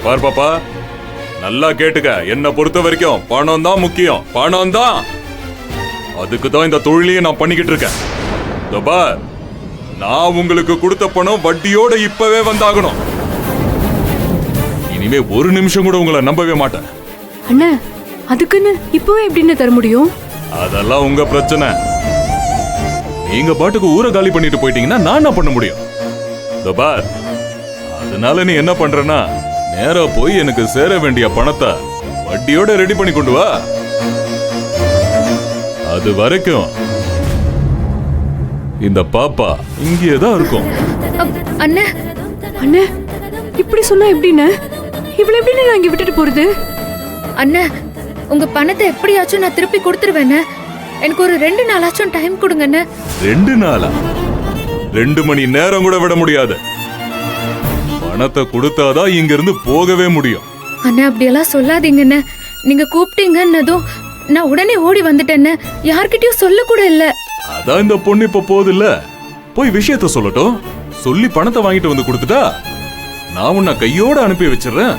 பாரு பாப்பா, நல்லா கேட்டுக்க. என்ன பொறுத்த வரைக்கும் பணம் தான் முக்கியம். பணம் தான். அதுக்கு தான் இந்த தொழிலையும் நான் பண்ணிக்கிட்டு இருக்கேன். இதோ பார், நான் உங்களுக்கு கொடுத்த பணம் வட்டியோட இப்பவே வந்தாகணும். இனிமே ஒரு நிமிஷம் கூட உங்களை நம்பவே மாட்டேன். அண்ணா, அதுக்குன்னு இப்பவே எப்படின்னு தர முடியும்? அதெல்லாம் உங்க பிரச்சனை. நீங்க பாட்டுக்கு ஊரை காலி பண்ணிட்டு போயிட்டீங்கன்னா நான் என்ன பண்ண முடியும்? இதோ பார், அதனால நீ என்ன பண்றனா, நேரா போய் எனக்கு சேர வேண்டிய பணத்தை வட்டியோட ரெடி பண்ணி கொண்டு வா. அது வரைக்கும் இந்த பாப்பா இங்கே தான் இருக்கும். அண்ணே அண்ணா, இப்படி சொன்னா எப்படின்னு? இவ்வளவு எப்படின்னு நான் இங்க விட்டுட்டு போறது? அண்ணே, உங்க பணத்தை எப்படியாச்சும் நான் திருப்பி கொடுத்துருவேண்ணே. எனக்கு ஒரு 2 நாளாச்சும் டைம் கொடுங்கண்ணே. 2 நாளா? 2 மணி நேரம் கூட விட முடியாது. பணத்தை கொடுத்தாதான் இங்க இருந்து போகவே முடியும். அண்ணா, அப்படியெல்லாம் சொல்லாதீங்கண்ணே. நீங்க கூப்பிட்டீங்கன்னதும் நான் உடனே ஓடி வந்துட்டேன்னு யார்கிட்டயும் சொல்ல கூட இல்ல. அதான் இந்த பொண்ணு இப்ப போகுது இல்ல, போய் விஷயத்த சொல்லட்டும். சொல்லி பணத்தை வாங்கிட்டு வந்து கொடுத்துட்டா நான் உன்னை கையோட அனுப்பி வச்சிடறேன்.